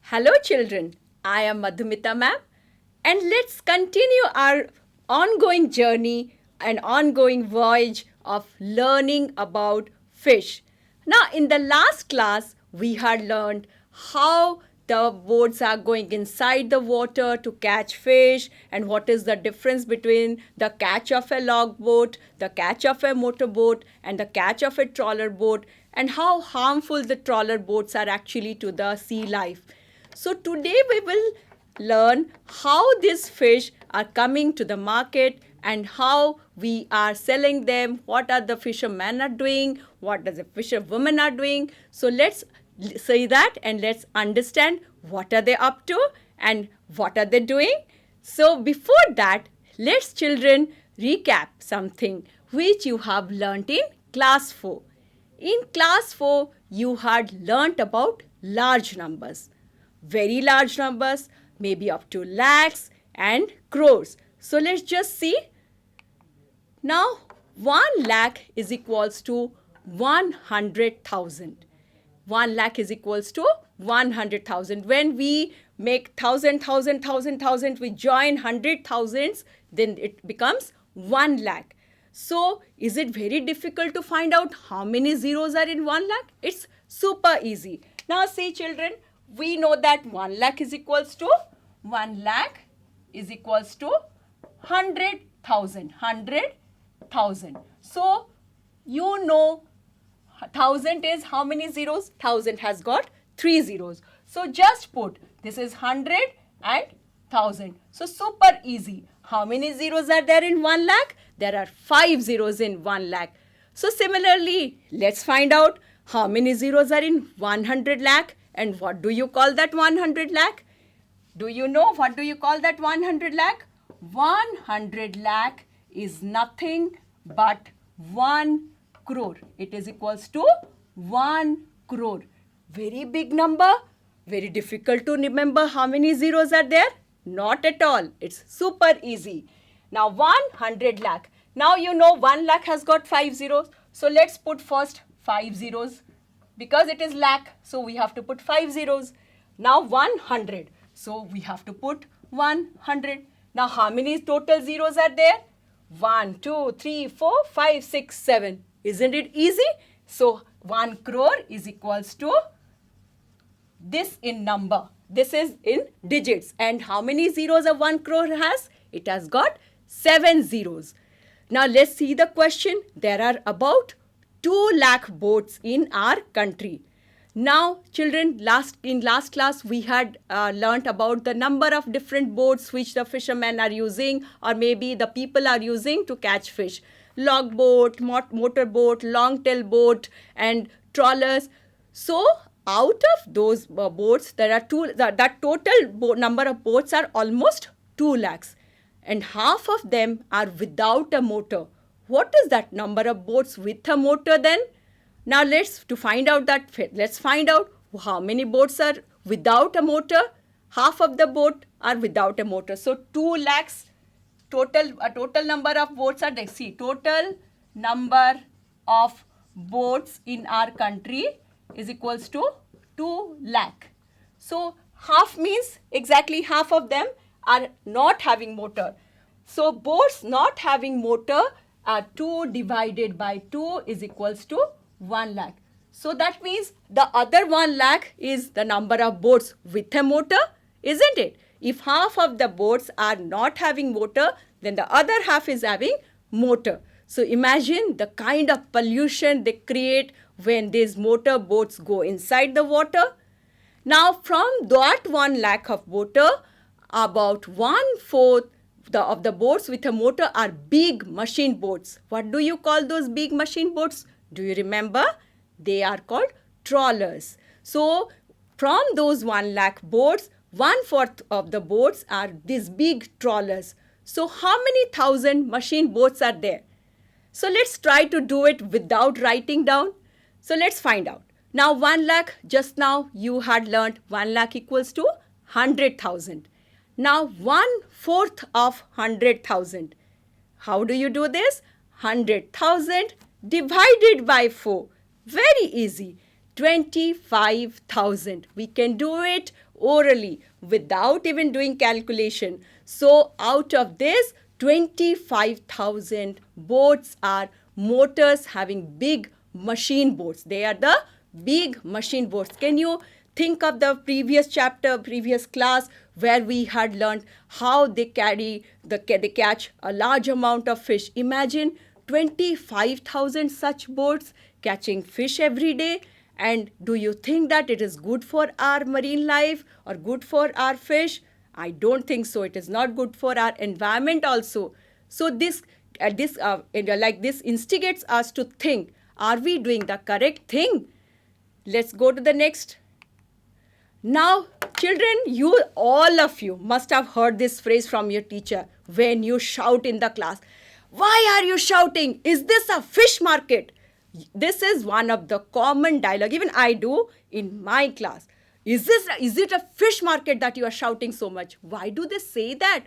Hello children, I am Madhumita ma'am and let's continue our ongoing journey and ongoing voyage of learning about fish. Now in the last class we had learned how the boats are going inside the water to catch fish and what is the difference between the catch of a log boat, the catch of a motor boat and the catch of a trawler boat and how harmful the trawler boats are actually to the sea life. So today we will learn how these fish are coming to the market and how we are selling them, what are the fishermen are doing, what does the fisherwomen are doing. So let's see that and let's understand what are they up to and what are they doing. So before that, let's children recap something which you have learnt in class 4. In class 4, you had learnt about large numbers. Very large numbers, maybe up to lakhs and crores. So let's just see. Now, 1 lakh is equals to 100,000. 1 lakh is equals to 100,000. When we make thousand, we join 100,000s, then it becomes 1 lakh. So, is it very difficult to find out how many zeros are in 1 lakh? It's super easy. Now, see children, we know that 1 lakh is equals to 1 lakh is equals to 100,000. 100,000. So, you know 1000 is how many zeros? 1000 has got 3 zeros. So, just put this is 100 and 1000. So, super easy. How many zeros are there in 1 lakh? There are 5 zeros in 1 lakh. So, similarly, let's find out how many zeros are in 100 lakh. And what do you call that 100 lakh? Do you know what do you call that 100 lakh? 100 lakh is nothing but 1 crore. It is equals to 1 crore. Very big number. Very difficult to remember how many zeros are there? Not at all. It's super easy. Now 100 lakh. Now you know 1 lakh has got 5 zeros. So let's put first 5 zeros. Because it is lakh, so we have to put 5 zeros. Now 100. So we have to put 100. Now how many total zeros are there? 1, 2, 3, 4, 5, 6, 7. Isn't it easy? So 1 crore is equals to this in number. This is in digits. And how many zeros a 1 crore has? It has got 7 zeros. Now let's see the question. There are about 2 lakh boats in our country. Now, children, in last class we had learnt about the number of different boats which the fishermen are using or maybe the people are using to catch fish. Log boat, motor boat, long tail boat and trawlers. So, out of those boats, there are that total number of boats are almost 2 lakhs. And half of them are without a motor. What is that number of boats with a motor then? Now let's find out how many boats are without a motor. Half of the boat are without a motor. So 2 lakhs total number of boats are there. See, total number of boats in our country is equals to 2 lakh. So half means exactly half of them are not having motor. So boats not having motor are 2 divided by 2 is equals to 1 lakh. So that means the other 1 lakh is the number of boats with a motor, isn't it? If half of the boats are not having motor, then the other half is having motor. So imagine the kind of pollution they create when these motor boats go inside the water. Now from that 1 lakh of motor, about 1/4 of the boats with a motor are big machine boats. What do you call those big machine boats? Do you remember? They are called trawlers. So from those 1 lakh boats, 1/4 of the boats are these big trawlers. So how many thousand machine boats are there? So let's try to do it without writing down. So let's find out. Now 1 lakh, just now you had learnt 1 lakh equals to 100,000. Now 1/4 of 100,000. How do you do this? 100,000 divided by 4. Very easy. 25,000. We can do it orally without even doing calculation. So out of this, 25,000 boats are motors having big machine boats. They are the big machine boats. Can you think of the previous chapter, previous class, where we had learned how they catch a large amount of fish. Imagine 25,000 such boats catching fish every day. And do you think that it is good for our marine life or good for our fish? I don't think so. It is not good for our environment also. So this instigates us to think, are we doing the correct thing? Let's go to the next. Now, children, all of you must have heard this phrase from your teacher when you shout in the class. Why are you shouting? Is this a fish market? This is one of the common dialogue. Even I do in my class. Is it a fish market that you are shouting so much? Why do they say that?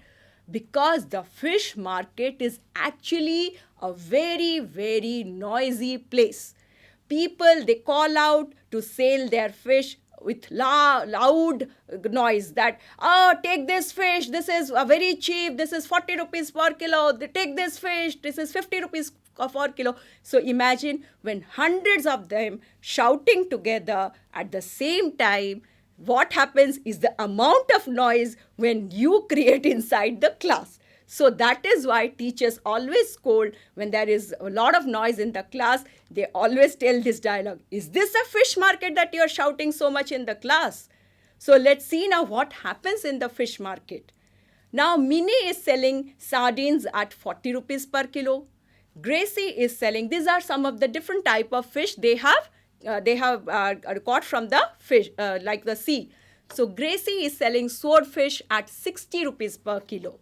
Because the fish market is actually a very, very noisy place. People, they call out to sell their fish with loud noise that, oh, take this fish, this is very cheap, this is 40 rupees per kilo, take this fish, this is 50 rupees per kilo. So imagine when hundreds of them shouting together at the same time, what happens is the amount of noise when you create inside the class. So that is why teachers always scold when there is a lot of noise in the class. They always tell this dialogue. Is this a fish market that you are shouting so much in the class? So let's see now what happens in the fish market. Now Minnie is selling sardines at 40 rupees per kilo. Gracie is selling, these are some of the different type of fish they have caught from the fish, like the sea. So Gracie is selling swordfish at 60 rupees per kilo.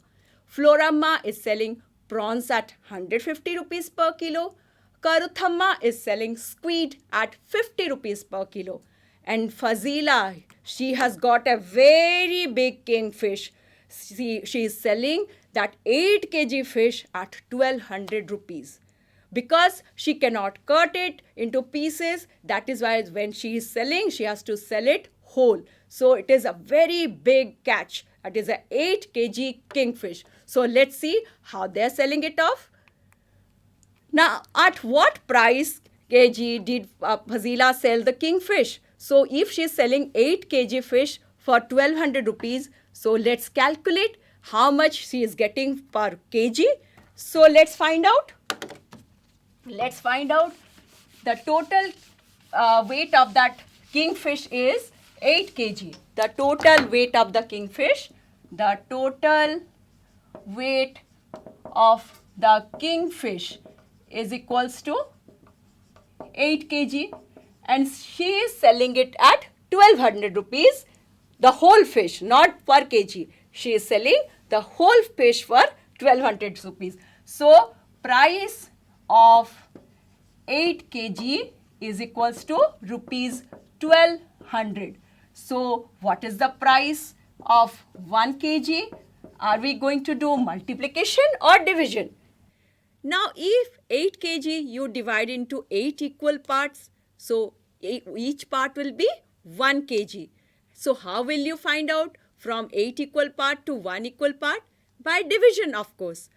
Floramma is selling prawns at 150 rupees per kilo. Karuthamma is selling squid at 50 rupees per kilo. And Fazila, she has got a very big kingfish. She is selling that 8 kg fish at 1200 rupees. Because she cannot cut it into pieces, that is why when she is selling, she has to sell it whole. So it is a very big catch. It is a 8 kg kingfish. So let's see how they are selling it off. Now, at what price kg did Fazila sell the kingfish? So if she is selling 8 kg fish for 1200 rupees, so let's calculate how much she is getting per kg. So let's find out. Let's find out the total weight of that kingfish is 8 kg. The total weight of the kingfish, the total weight of the kingfish is equals to 8 kg and she is selling it at 1200 rupees. The whole fish, not per kg. She is selling the whole fish for 1200 rupees. So price of 8 kg is equals to rupees 1200. So what is the price of 1 kg? Are we going to do multiplication or division? Now if 8 kg you divide into 8 equal parts, so each part will be 1 kg. So how will you find out from 8 equal part to 1 equal part? By division, of course.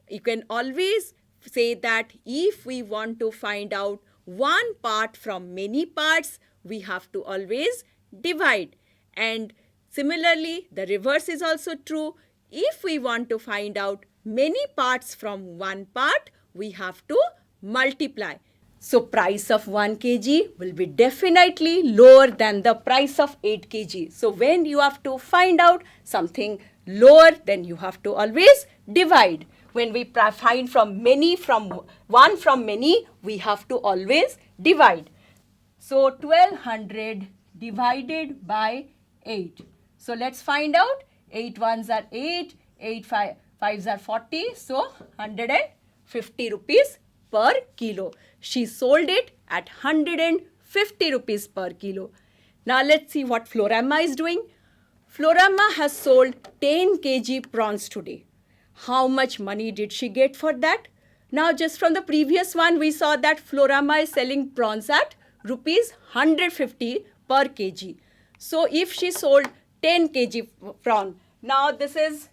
You can always say that if we want to find out one part from many parts, we have to always divide. And similarly, the reverse is also true. If we want to find out many parts from one part, we have to multiply. So price of 1 kg will be definitely lower than the price of 8 kg. So when you have to find out something lower, then you have to always divide. When we find one from many, we have to always divide. So 1200 divided by 8. So let's find out. 8 ones are 8, 8 fives are 40. So 150 rupees per kilo. She sold it at 150 rupees per kilo. Now let's see what Floramma is doing. Floramma has sold 10 kg prawns today. How much money did she get for that? Now just from the previous one, we saw that Floramma is selling prawns at rupees 150 per kg. So if she sold 10 kg prawn. Now this is,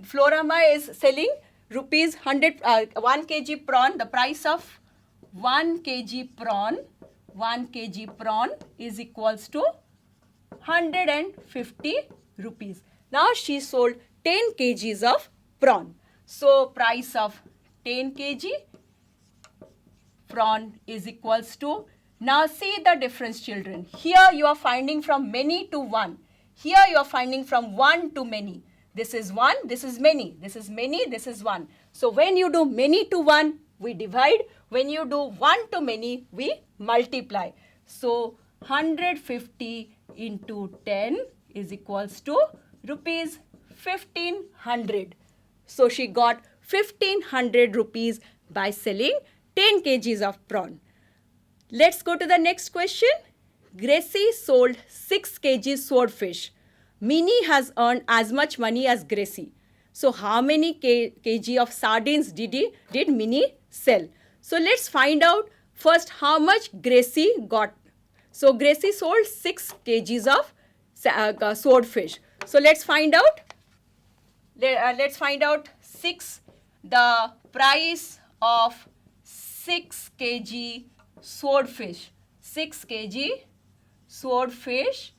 Florama is selling rupees 100, 1 kg prawn. The price of 1 kg prawn is equals to 150 rupees. Now she sold 10 kgs of prawn. So price of 10 kg prawn is equals to, now see the difference, children. Here you are finding from many to one. Here you are finding from one to many. This is one, this is many, this is many, this is one. So when you do many to one, we divide. When you do one to many, we multiply. So 150 into 10 is equals to rupees 1500. So she got 1500 rupees by selling 10 kgs of prawn. Let's go to the next question. Gracie sold 6 kg swordfish. Minnie has earned as much money as Gracie. So how many kg of sardines did Minnie sell? So let's find out first how much Gracie got. So Gracie sold 6 kgs of swordfish. So let's find out. Let's find out the price of 6 kg swordfish. 6 kg swordfish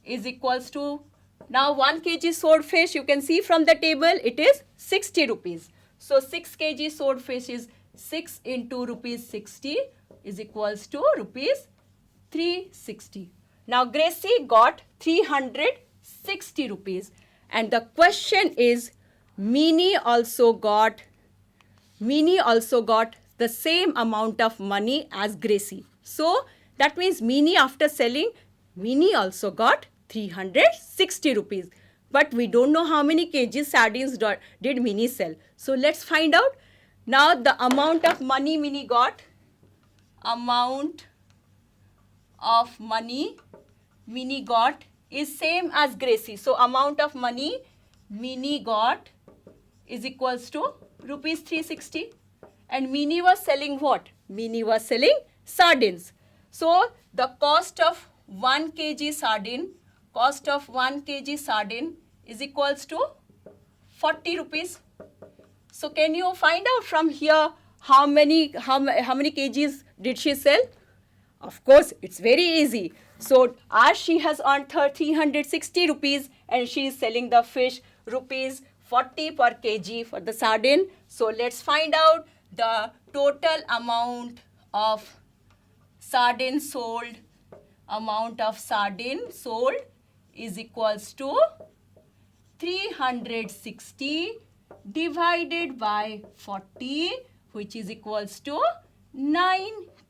is equals to, now 1 kg swordfish, you can see from the table, it is 60 rupees. So 6 kg swordfish is 6 into rupees 60 is equals to rupees 360. Now Gracie got 360 rupees. And the question is, Minnie also got the same amount of money as Gracie. So that means Minnie, after selling, Minnie also got 360 rupees. But we don't know how many kg sardines did Minnie sell. So let's find out. Now the amount of money Minnie got, is same as Gracie. So amount of money Minnie got is equals to rupees 360. And Minnie was selling what? Minnie was selling sardines. So the cost of 1 kg sardine is equals to 40 rupees. So can you find out from here how many kgs did she sell? Of course, it's very easy. So as she has earned 360 rupees and she is selling the fish rupees 40 per kg for the sardine. So let's find out the total amount of sardine sold. Amount of sardine sold is equals to 360 divided by 40, which is equals to 9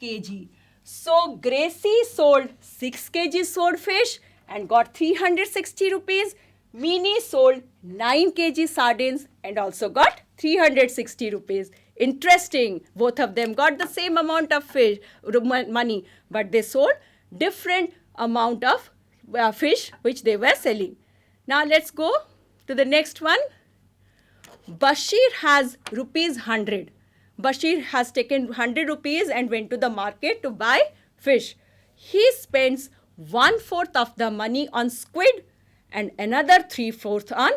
kg. So Gracie sold 6 kg swordfish and got 360 rupees. Minnie sold 9 kg sardines and also got 360 rupees. Interesting. Both of them got the same amount of money, but they sold different amount of fish which they were selling. Now let's go to the next one. Bashir has rupees 100. Bashir has taken 100 rupees and went to the market to buy fish. He spends 1/4 of the money on squid and another 3/4 on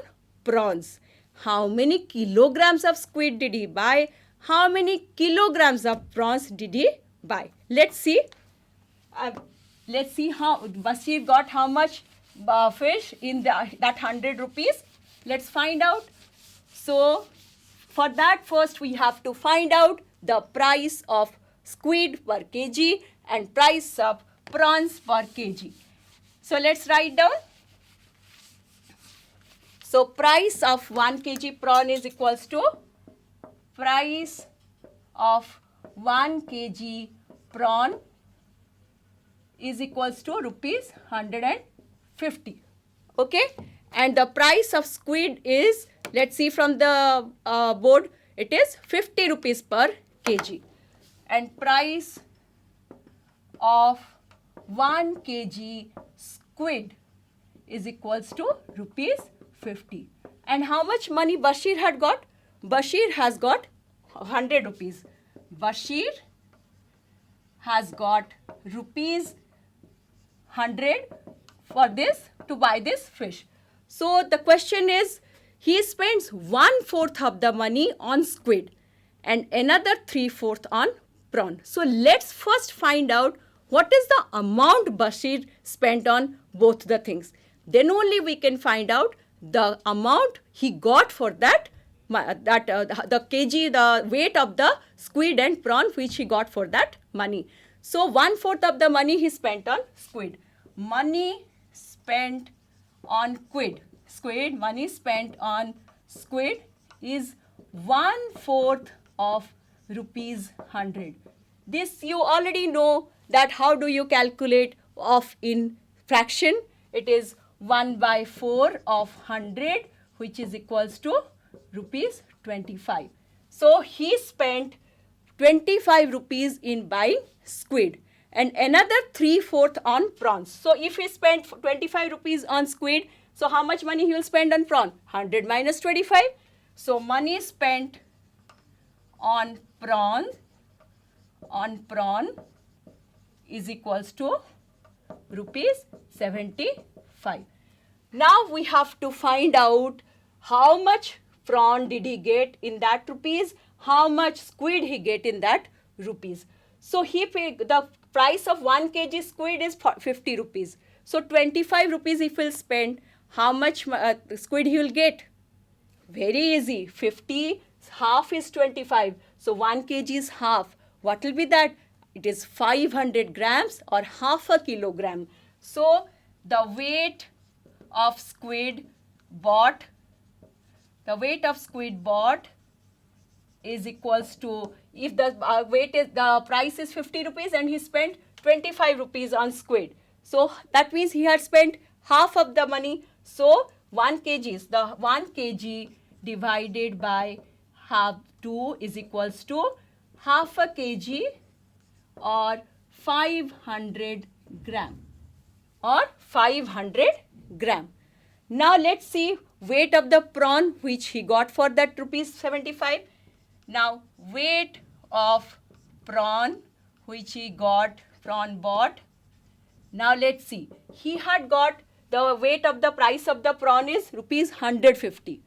prawns. How many kilograms of squid did he buy? How many kilograms of prawns did he buy? Let's see. Let's see how Bashir got how much fish in that 100 rupees. Let's find out. So for that, first we have to find out the price of squid per kg and price of prawns per kg. So let's write down. So price of 1 kg prawn is equals to price of 1 kg prawn is equals to rupees 150. Okay. And the price of squid is, let's see from the board, it is 50 rupees per kg. And price of 1 kg squid is equals to rupees 50. And how much money Bashir had got? Bashir has got 100 rupees. Bashir has got rupees 100 for this to buy this fish. So the question is, he spends 1/4 of the money on squid and another 3/4 on prawn. So let's first find out what is the amount Bashir spent on both the things. Then only we can find out the amount he got for the kg, the weight of the squid and prawn which he got for that money. So 1/4 of the money he spent on squid. Money spent on squid, money spent on squid is 1/4 of rupees 100. This you already know that how do you calculate of in fraction. It is 1/4 of 100 which is equals to rupees 25. So he spent 25 rupees in buying squid and another 3/4 on prawns. So if he spent 25 rupees on squid, so how much money he will spend on prawn? 100 minus 25. So money spent on prawn is equals to rupees 75. Now we have to find out how much prawn did he get in that rupees, how much squid he get in that rupees. So he paid, the price of 1 kg squid is 50 rupees. So 25 rupees if he'll spend, how much squid he will get? Very easy. 50, half is 25. So 1 kg is half. What will be that? It is 500 grams or half a kilogram. So the weight of squid bought is equals to, if the the price is 50 rupees and he spent 25 rupees on squid. So that means he had spent half of the money. So 1 kg is the 1 kg divided by half 2 is equals to half a kg or 500 gram or 500 gram. Now let's see weight of the prawn which he got for that rupees 75. Now weight of prawn which he got, prawn bought. Now let's see. He had got the weight of the price of the prawn is rupees 150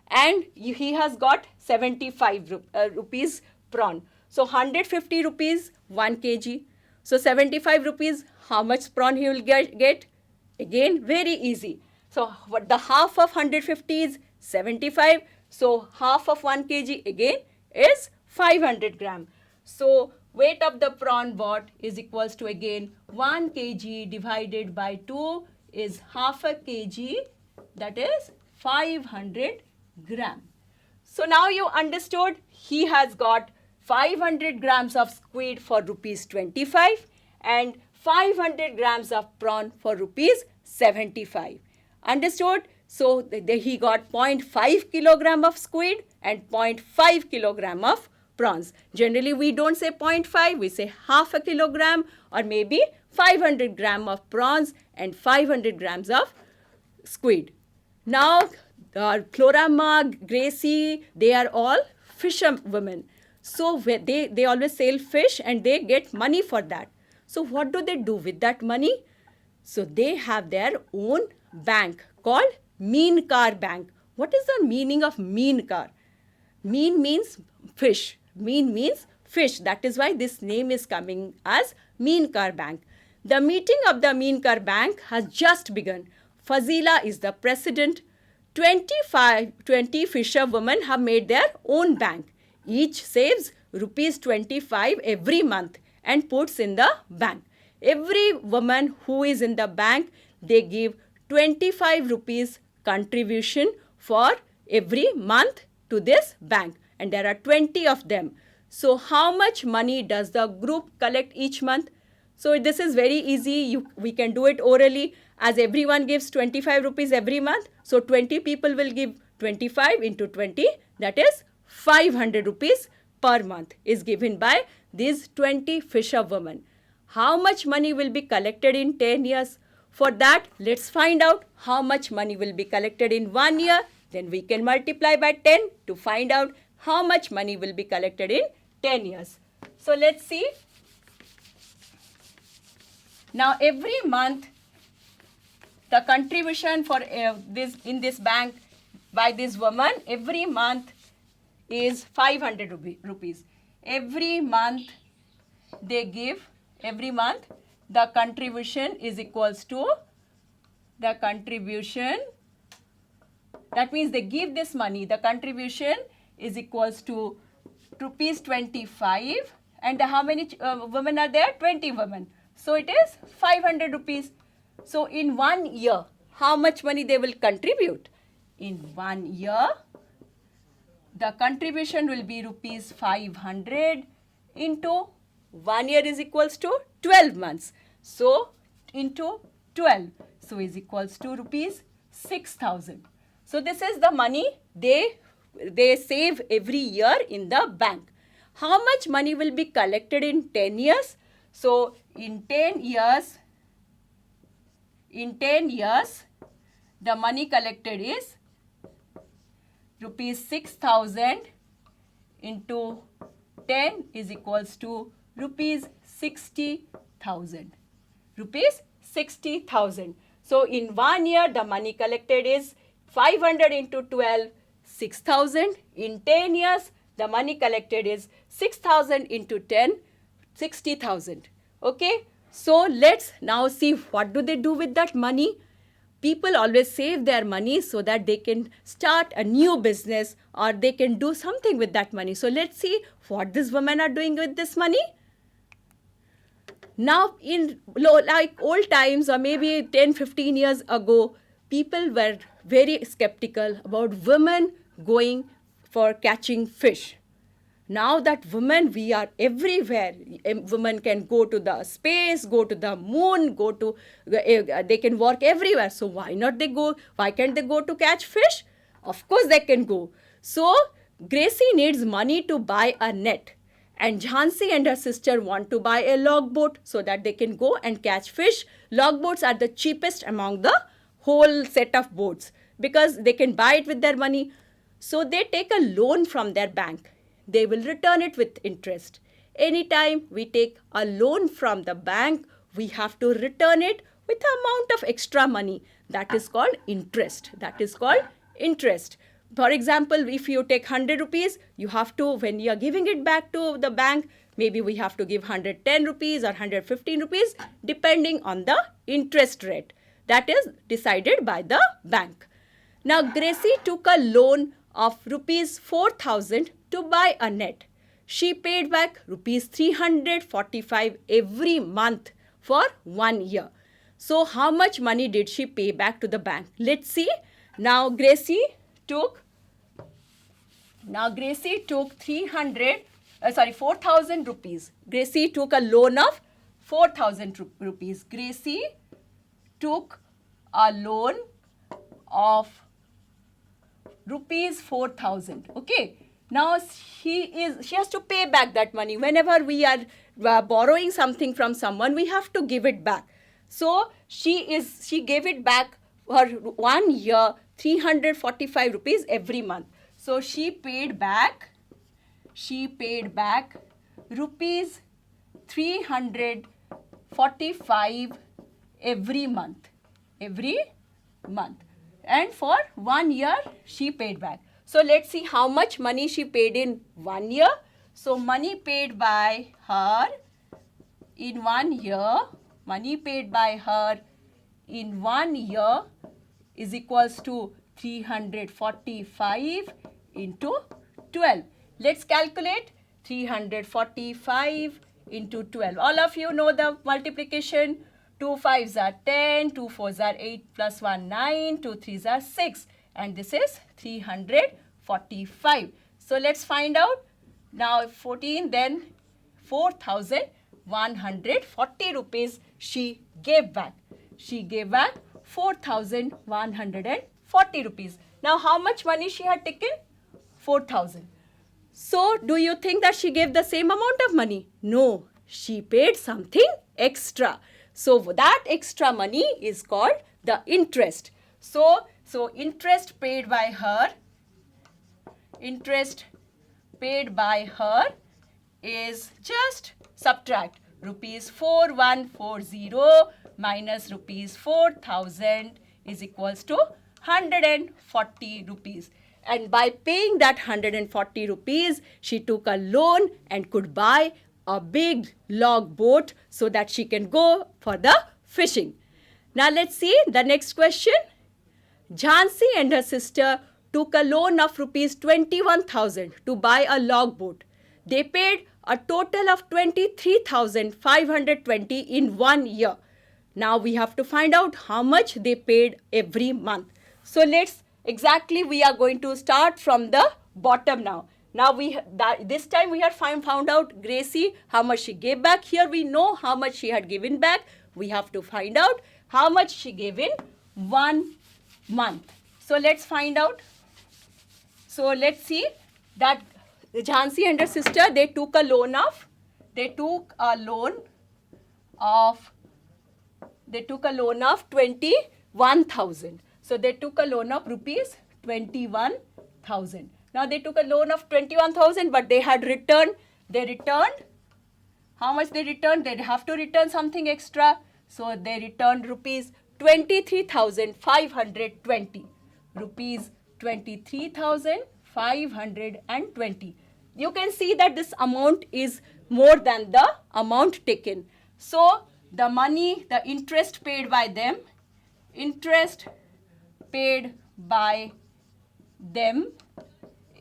and he has got 75 rupees prawn. So 150 rupees 1 kg. So 75 rupees, how much prawn he will get? Again, very easy. So what the half of 150 is 75. So half of 1 kg again is 500 gram. So weight of the prawn bought is equals to again 1 kg divided by 2 is half a kg, that is 500 gram. So now you understood he has got 500 grams of squid for rupees 25 and 500 grams of prawn for rupees 75. Understood? So he got 0.5 kilogram of squid and 0.5 kilogram of prawns. Generally we don't say 0.5, we say half a kilogram or maybe 500 gram of prawns and 500 grams of squid. Now Florama, Gracie, they are all fisherwomen. So they always sell fish and they get money for that. So what do they do with that money? So they have their own bank called Meenkar Bank. What is the meaning of Meenkar? Meen means fish. Meen means fish. That is why this name is coming as Meenkar Bank. The meeting of the Meenkar Bank has just begun. Fazila is the president. 20 fisherwomen have made their own bank. Each saves rupees 25 every month and puts in the bank. Every woman who is in the bank, they give 25 rupees contribution for every month to this bank. And there are 20 of them. So how much money does the group collect each month? So this is very easy. We can do it orally, as everyone gives 25 rupees every month. So 20 people will give 25 into 20. That is 500 rupees per month is given by these 20 fisherwomen. How much money will be collected in 10 years? For that, let's find out how much money will be collected in 1 year. Then we can multiply by 10 to find out how much money will be collected in 10 years. So let's see. Now every month the contribution for this in this bank by this woman every month is 500 rupees. Every month they give, every month the contribution is equals to the contribution, that means they give this money, the contribution is equals to rupees 25, and how many women are there? 20 women. So it is 500 rupees. So in 1 year, how much money they will contribute? In 1 year, the contribution will be rupees 500 into 1 year is equals to 12 months. So into 12, so is equals to rupees 6,000. So this is the money they save every year in the bank. How much money will be collected in 10 years? So in 10 years, the money collected is rupees 6,000 into 10 is equals to rupees 60,000. Rupees 60,000. So in 1 year, the money collected is 500 into 12, 6,000. In 10 years, the money collected is 6,000 into 10, 60,000. Okay. So let's now see what do they do with that money. People always save their money so that they can start a new business or they can do something with that money. So let's see what these women are doing with this money. Now, in like old times or maybe 10-15 years ago, people were very skeptical about women going for catching fish. Now that women, we are everywhere. Women can go to the space, go to the moon, they can work everywhere. So why not they go? Why can't they go to catch fish? Of course they can go. So Gracie needs money to buy a net. And Jhansi and her sister want to buy a log boat so that they can go and catch fish. Log boats are the cheapest among the whole set of boats because they can buy it with their money. So they take a loan from their bank. They will return it with interest. Anytime we take a loan from the bank, we have to return it with an amount of extra money. That is called interest. For example, if you take 100 rupees, you have to, when you are giving it back to the bank, maybe we have to give 110 rupees or 115 rupees, depending on the interest rate. That is decided by the bank. Now, Gracie took a loan of rupees 4,000 to buy a net. She paid back rupees 345 every month for 1 year. So how much money did she pay back to the bank? Let's see. Now Gracie took 4,000 rupees. Gracie took a loan of 4,000 rupees. Gracie took a loan of rupees 4,000. Okay. Now she has to pay back that money. Whenever we are borrowing something from someone, we have to give it back. So she gave it back for 1 year, 345 rupees every month. So she paid back rupees 345 every month. And for 1 year, she paid back. So let's see how much money she paid in 1 year. So money paid by her in 1 year, is equals to 345 into 12. Let's calculate 345 into 12. All of you know the multiplication. 2 5s are 10, 2 4s are 8, plus 1 9, 2 3s are 6. And this is 345. So let's find out. Now 14, then 4,140 rupees she gave back. She gave back 4,140 rupees. Now how much money she had taken? 4,000. So do you think that she gave the same amount of money? No, she paid something extra. So that extra money is called the interest. So interest paid by her is just subtract rupees 4140 minus rupees 4000 is equals to 140 rupees. And by paying that 140 rupees, she took a loan and could buy a big log boat so that she can go for the fishing. Now let's see the next question. Jhansi and her sister took a loan of rupees 21,000 to buy a log boat. They paid a total of 23,520 in 1 year. Now we have to find out how much they paid every month. So we are going to start from the bottom now. Now this time we have found out Gracie how much she gave back. Here we know how much she had given back. We have to find out how much she gave in 1 month. So let's find out. So let's see that Jhansi and her sister, they took a loan of 21,000. So they took a loan of rupees 21,000. Now they took a loan of 21,000, but they returned how much they returned? They have to return something extra. So they returned rupees 23,520. Rupees 23,520. You can see that this amount is more than the amount taken. So the money, the interest paid by them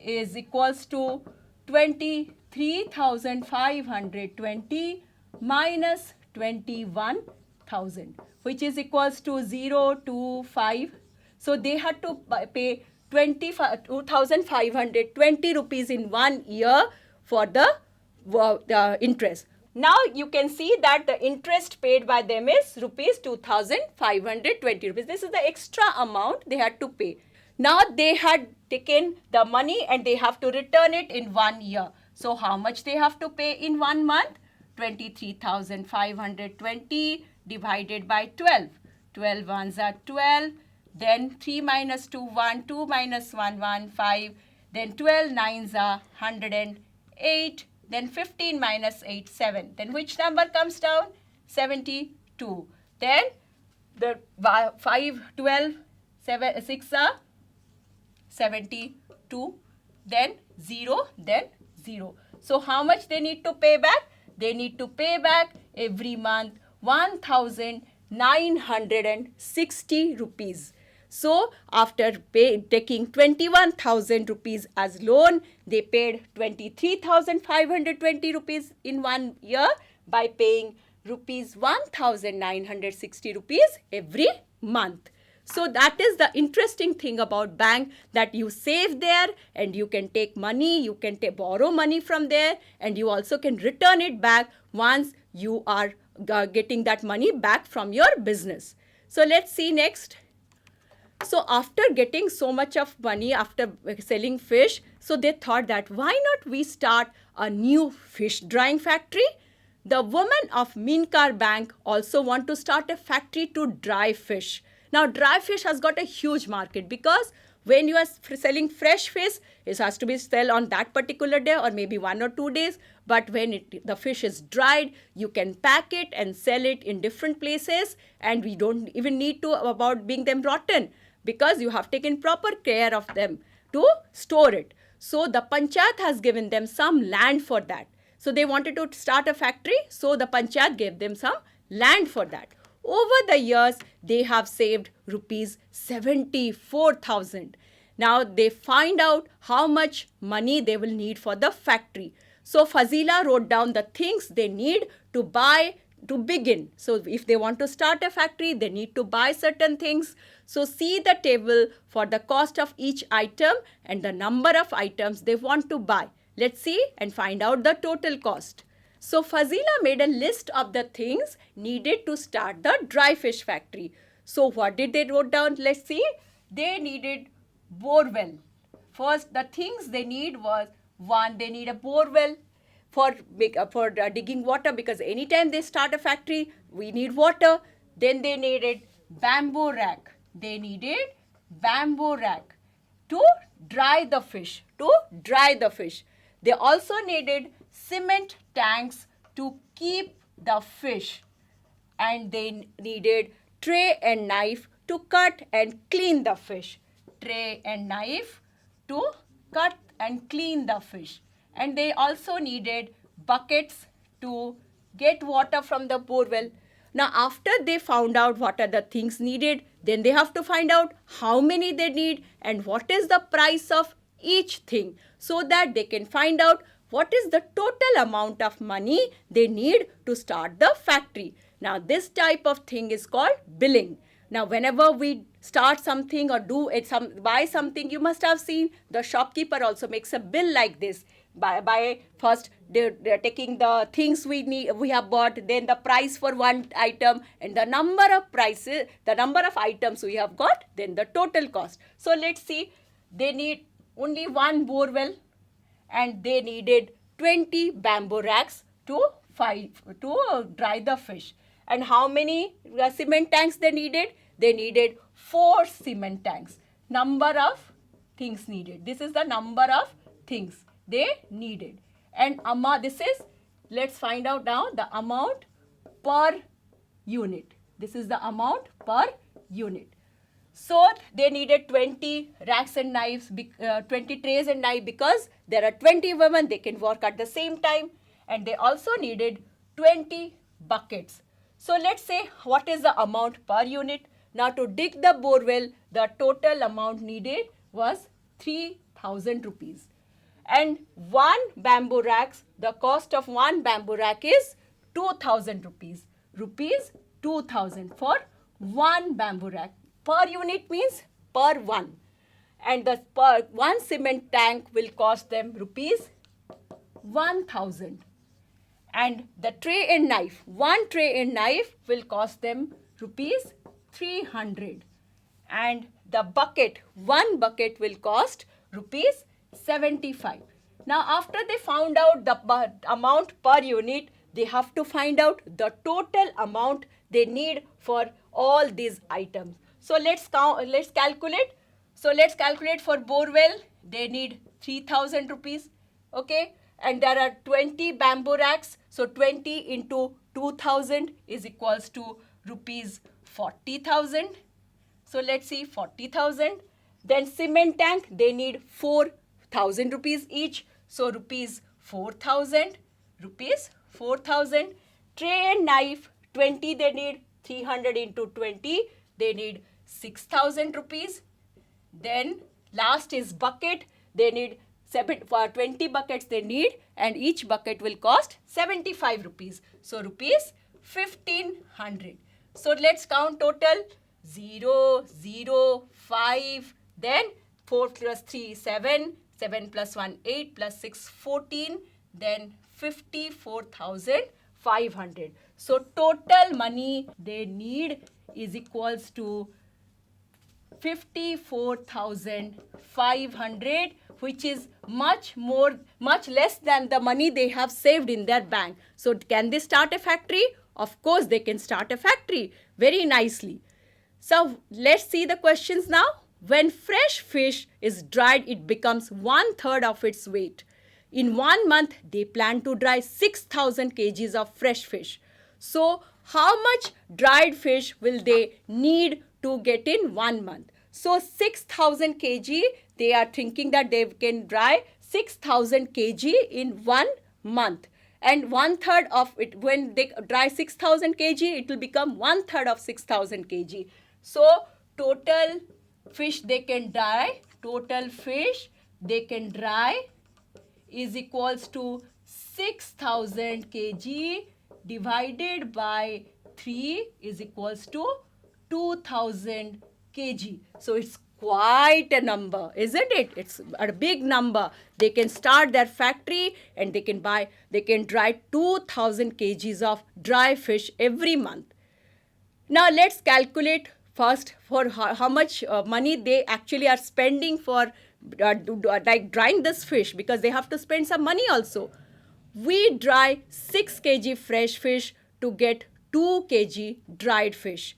is equals to 23,520 minus 21,000, which is equals to 025. So they had to pay 2,520 rupees in 1 year for the interest. Now you can see that the interest paid by them is rupees 2,520 rupees. This is the extra amount they had to pay. Now they had taken the money and they have to return it in 1 year. So how much they have to pay in 1 month? 23,520 divided by 12. 12 ones are 12. Then 3 minus 2, 1. 2 minus 1, 1, 5. Then 12 nines are 108. Then 15 minus 8, 7. Then which number comes down? 72. Then the 5, 12, 7, 6 are 72. Then 0, then 0. So how much they need to pay back? They need to pay back every month 1,960 rupees. So after taking 21,000 rupees as loan, they paid 23,520 rupees in 1 year by paying rupees 1,960 rupees every month. So that is the interesting thing about bank, that you save there and you can take money, you can borrow money from there, and you also can return it back once you are getting that money back from your business. So let's see next. So after getting so much of money after selling fish, so they thought that why not we start a new fish drying factory? The women of Minkar Bank also want to start a factory to dry fish. Now dry fish has got a huge market, because when you are selling fresh fish, it has to be sold on that particular day or maybe 1 or 2 days. But when the fish is dried, you can pack it and sell it in different places, and we don't even need to about being them rotten, because you have taken proper care of them to store it. So the Panchayat has given them some land for that. So they wanted to start a factory, so the Panchayat gave them some land for that. Over the years, they have saved rupees 74,000. Now they find out how much money they will need for the factory. So Fazila wrote down the things they need to buy to begin. So if they want to start a factory, they need to buy certain things. So see the table for the cost of each item and the number of items they want to buy. Let's see and find out the total cost. So Fazila made a list of the things needed to start the dry fish factory. So what did they wrote down? Let's see. They needed borewell. First, the things they need was, one, they need a borewell for digging water, because anytime they start a factory, we need water. Then they needed bamboo rack. They needed bamboo rack to dry the fish. They also needed cement tanks to keep the fish, and they needed tray and knife to cut and clean the fish. Tray and knife to cut and clean the fish. And they also needed buckets to get water from the borewell. Now, after they found out what are the things needed, then they have to find out how many they need and what is the price of each thing, so that they can find out what is the total amount of money they need to start the factory. Now, this type of thing is called billing. Now, whenever we start something or buy something, you must have seen the shopkeeper also makes a bill like this. By first they're taking the things we have bought, then the price for one item, and the number of items we have got, then the total cost. So let's see, they need only one borewell, and they needed 20 bamboo racks to dry the fish. And how many cement tanks they needed? They needed 4 cement tanks. Number of things needed. This is the number of things they needed. And let's find out now the amount per unit. This is the amount per unit. So they needed 20 racks and knives, 20 trays and knives, because there are 20 women, they can work at the same time. And they also needed 20 buckets. So let's say what is the amount per unit. Now, to dig the borewell, the total amount needed was 3,000 rupees. And one bamboo racks, the cost of one bamboo rack is 2,000 rupees. Rupees 2,000 for one bamboo rack. Per unit means per one. And the per one cement tank will cost them rupees 1,000. And the tray and knife, one tray and knife will cost them rupees 300. And the bucket, one bucket will cost rupees 75. Now, after they found out the amount per unit, they have to find out the total amount they need for all these items. So let's calculate. So let's calculate for borewell. They need 3,000 rupees. Okay. And there are 20 bamboo racks. So 20 into 2,000 is equals to rupees 40,000. So let's see, 40,000. Then cement tank, they need 4,000 rupees each. So rupees 4,000. Rupees 4,000. Tray and knife, 20 they need. 300 into 20, they need 6,000 rupees. Then last is bucket. They need 20 buckets they need, and each bucket will cost 75 rupees. So rupees 1,500. So let's count total. 0, 0, 5, then 4 plus 3, 7, 7 plus 1, 8, plus 6, 14, then 54,500. So total money they need is equals to 54,500, which is much less than the money they have saved in their bank. So can they start a factory? Of course they can start a factory very nicely. So let's see the questions now. When fresh fish is dried, it becomes 1/3 of its weight. In 1 month, they plan to dry 6,000 kgs of fresh fish. So how much dried fish will they need to get in 1 month? So 6,000 kg, they are thinking that they can dry 6,000 kg in 1 month. And 1/3 of it, when they dry 6,000 kg, it will become 1/3 of 6,000 kg. So total fish they can dry, is equals to 6,000 kg divided by 3 is equals to 2,000 kg. So it's quite a number, isn't it? It's a big number. They can start their factory and they can dry 2,000 kgs of dry fish every month. Now let's calculate first for how much money they actually are spending for like drying this fish, because they have to spend some money also. We dry 6 kg fresh fish to get 2 kg dried fish.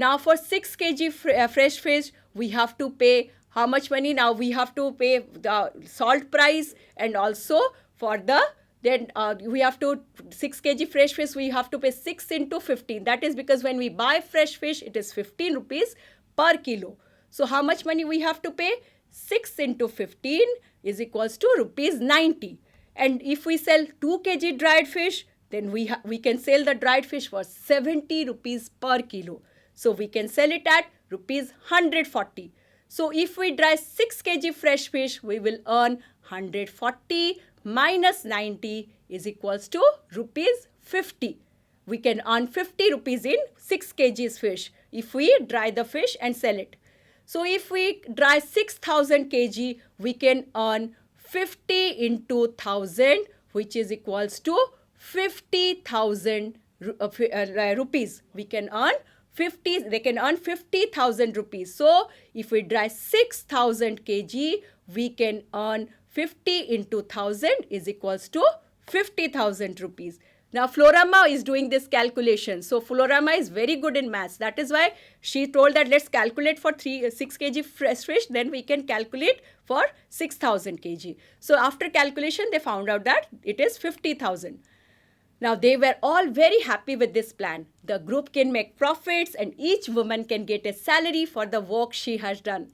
Now for 6 kg fresh fish, we have to pay how much money? Now we have to pay the salt price and also for the then we have to 6 kg fresh fish, we have to pay 6 into 15. That is because when we buy fresh fish, it is 15 rupees per kilo. So how much money we have to pay? 6 into 15 is equals to rupees 90. And if we sell 2 kg dried fish, then we can sell the dried fish for 70 rupees per kilo. So we can sell it at rupees 140. So if we dry 6 kg fresh fish, we will earn 140 minus 90 is equals to rupees 50. We can earn 50 rupees in 6 kgs fish if we dry the fish and sell it. So if we dry 6,000 kg, we can earn 50 into 1,000, which is equals to 50,000 rupees. We can earn 50, they can earn 50,000 rupees. So if we dry 6,000 kg, we can earn 50 into 1,000 is equals to 50,000 rupees. Now Florama is doing this calculation. So Florama is very good in maths. That is why she told that let's calculate for 6 kg fresh fish, then we can calculate for 6,000 kg. So after calculation, they found out that it is 50,000. Now they were all very happy with this plan. The group can make profits and each woman can get a salary for the work she has done.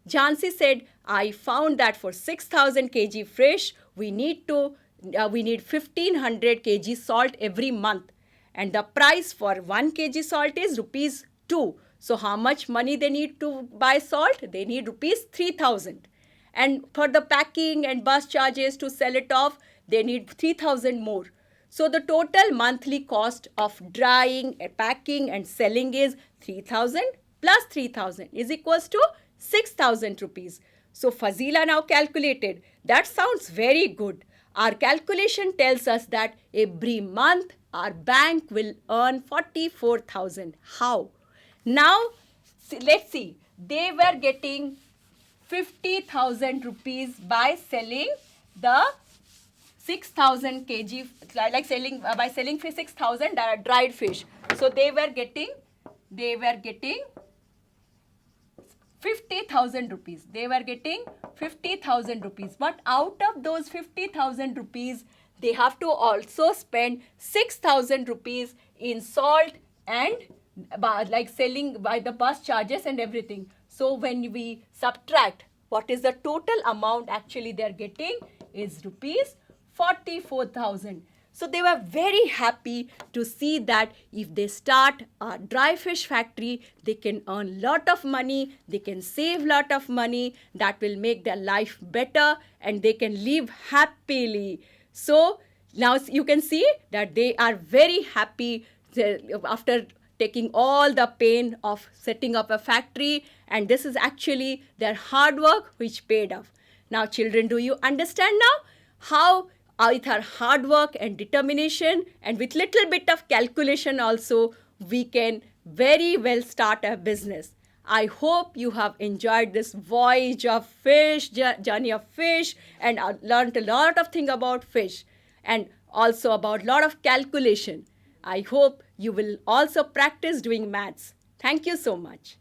Jhansi said, I found that for 6,000 kg fish, we need 1,500 kg salt every month. And the price for 1 kg salt is rupees 2. So how much money they need to buy salt? They need rupees 3,000. And for the packing and bus charges to sell it off, they need 3,000 more. So the total monthly cost of drying, packing and selling is 3,000 plus 3,000 is equals to 6,000 rupees. So Fazila now calculated. That sounds very good. Our calculation tells us that every month our bank will earn 44,000. How? Now let's see. They were getting 50,000 rupees by selling the 6,000 kg, like selling by selling for 6,000 dried fish. So they were getting 50,000 rupees. They were getting 50,000 rupees. But out of those 50,000 rupees, they have to also spend 6,000 rupees in salt and like selling by the bus charges and everything. So when we subtract, what is the total amount actually they are getting is rupees 44,000. So they were very happy to see that if they start a dry fish factory, they can earn lot of money, they can save lot of money, that will make their life better and they can live happily. So now you can see that they are very happy after taking all the pain of setting up a factory, and this is actually their hard work which paid off. Now children, do you understand now how with our hard work and determination and with little bit of calculation also, we can very well start a business. I hope you have enjoyed this voyage of fish, journey of fish, and learned a lot of things about fish and also about lot of calculation. I hope you will also practice doing maths. Thank you so much.